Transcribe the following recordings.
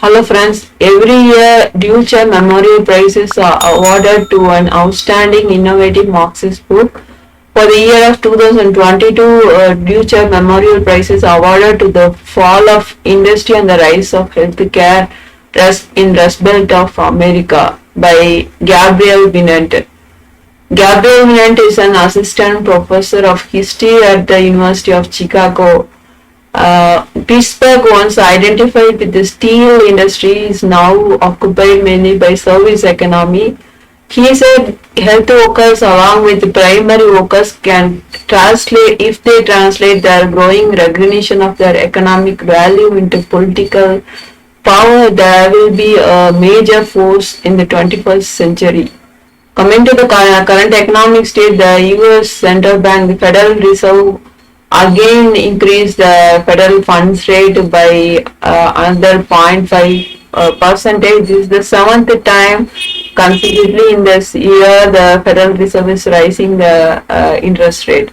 Hello friends, every year Deutscher Memorial Prizes are awarded to an outstanding innovative Marxist book. For the year of 2022, Deutscher Memorial Prizes are awarded to The Fall of Industry and the Rise of Healthcare in Rust Belt of America by Gabriel Vinant. Gabriel Vinant is an assistant professor of history at the University of Chicago. Pittsburgh, once identified with the steel industry, is now occupied mainly by service economy. He said health workers along with primary workers can translate, if they translate their growing recognition of their economic value into political power, there will be a major force in the 21st century. Coming to the current economic state, the US Central Bank, the Federal Reserve, again increased the federal funds rate by another 0.5 percentage. This is the seventh time consecutively in this year the Federal Reserve is raising the interest rate.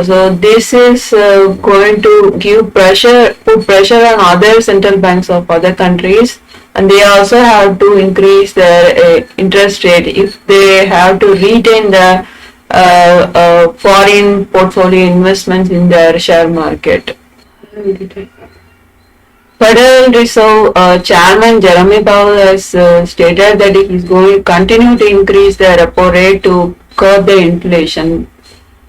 So this is going to put pressure on other central banks of other countries, and they also have to increase their interest rate if they have to retain the foreign portfolio investments in their share market. Federal Reserve Chairman Jerome Powell has stated that he is going to continue to increase the repo rate to curb the inflation.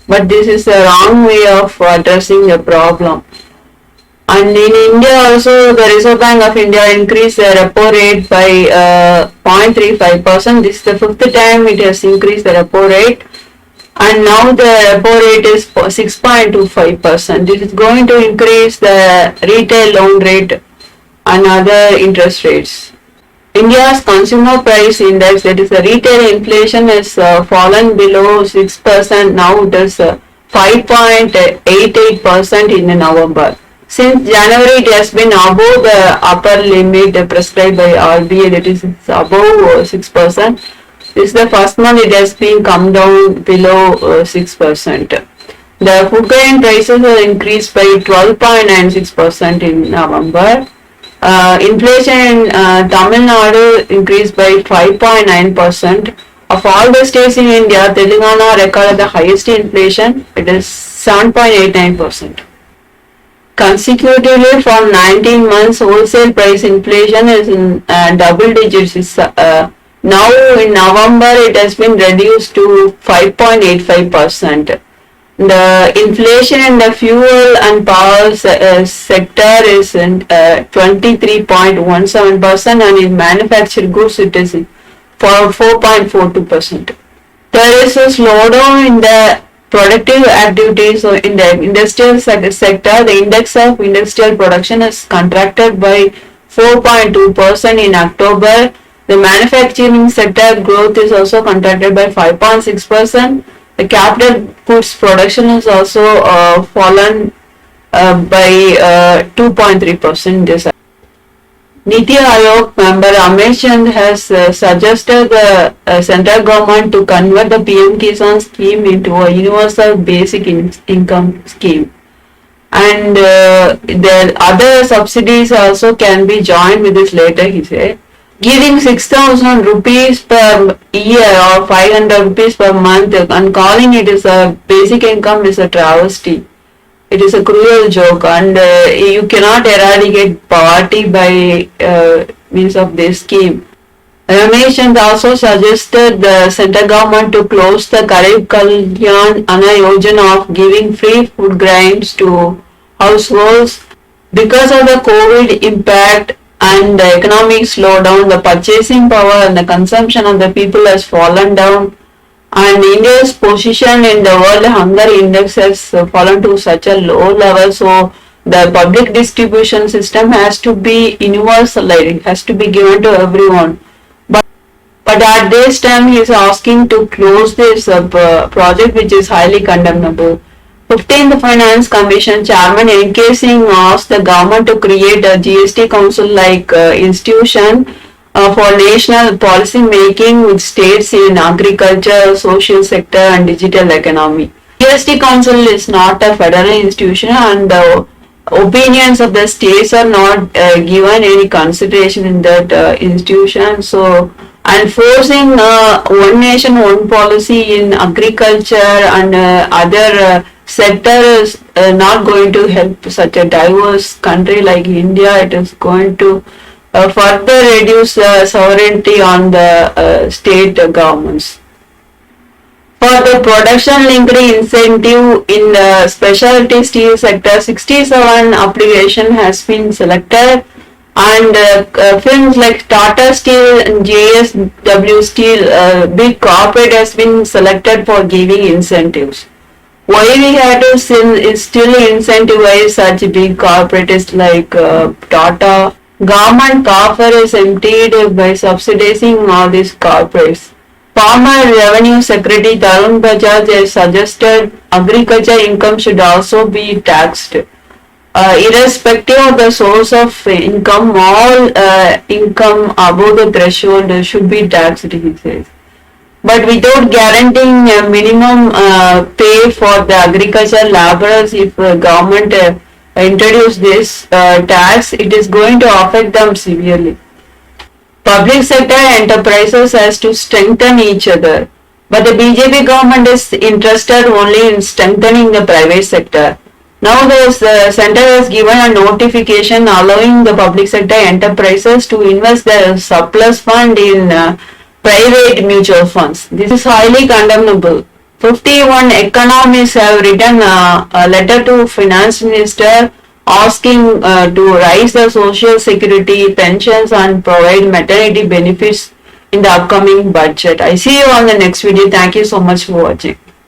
But this is a wrong way of addressing the problem. And in India also, the Reserve Bank of India increased the repo rate by 0.35%. This is the fifth time it has increased the repo rate. And now the repo rate is 6.25%. This is going to increase the retail loan rate and other interest rates. India's consumer price index, that is the retail inflation, has fallen below 6%. Now it is 5.88% in November. Since January, it has been above the upper limit prescribed by RBI, that is above 6%. This is the first month it has been come down below 6%. The food grain prices have increased by 12.96% in November. Inflation in Tamil Nadu increased by 5.9%. Of all the states in India, Telangana recorded the highest inflation. It is 7.89%. Consecutively for 19 months, wholesale price inflation is in double digits. Now in November it has been reduced to 5.85%. The inflation in the fuel and power sector is in 23.17%, and in manufactured goods it is for 4.42%. There is a slowdown in the productive activities. So in the industrial sector, the index of industrial production has contracted by 4.2% in October. The manufacturing sector growth is also contracted by 5.6%. The capital goods production has also fallen by 2.3% this year. Niti Aayog member Amish Chand has suggested the central government to convert the PM Kisan scheme into a universal basic income scheme. And the other subsidies also can be joined with this later, he said. Giving 6,000 rupees per year or 500 rupees per month and calling it as a basic income is a travesty. It is a cruel joke, and you cannot eradicate poverty by means of this scheme. Ramesh Chand also suggested the central government to close the Garib Kalyan Anna Yojana of giving free food grains to households. Because of the COVID impact and the economic slowdown, the purchasing power and the consumption of the people has fallen down, and India's position in the World Hunger Index has fallen to such a low level. So the public distribution system has to be universal, it has to be given to everyone. But at this time he is asking to close this project, which is highly condemnable. 15th Finance Commission Chairman N.K. Singh asked the government to create a GST Council-like institution for national policy making with states in agriculture, social sector and digital economy. GST Council is not a federal institution, and opinions of the states are not given any consideration in that institution. So, and forcing one nation, one policy in agriculture and other sector is not going to help such a diverse country like India. It is going to further reduce sovereignty on the state governments. For the production linked incentive in the specialty steel sector, 67 application has been selected, and firms like Tata Steel and JSW Steel, big corporate, has been selected for giving incentives. Why we have to still incentivize such big corporates like Tata? Government coffer is emptied by subsidizing all these corporates. Former Revenue Secretary Tarun Bajaj has suggested agriculture income should also be taxed. Irrespective of the source of income, all income above the threshold should be taxed, he says. But without guaranteeing a minimum pay for the agricultural laborers, if government introduce this tax, it is going to affect them severely. Public sector enterprises has to strengthen each other, but the BJP government is interested only in strengthening the private sector. Now the center has given a notification allowing the public sector enterprises to invest their surplus fund in private mutual funds. This is highly condemnable. 51 economists have written a letter to Finance Minister asking to raise the social security pensions and provide maternity benefits in the upcoming budget. I see you on the next video. Thank you so much for watching.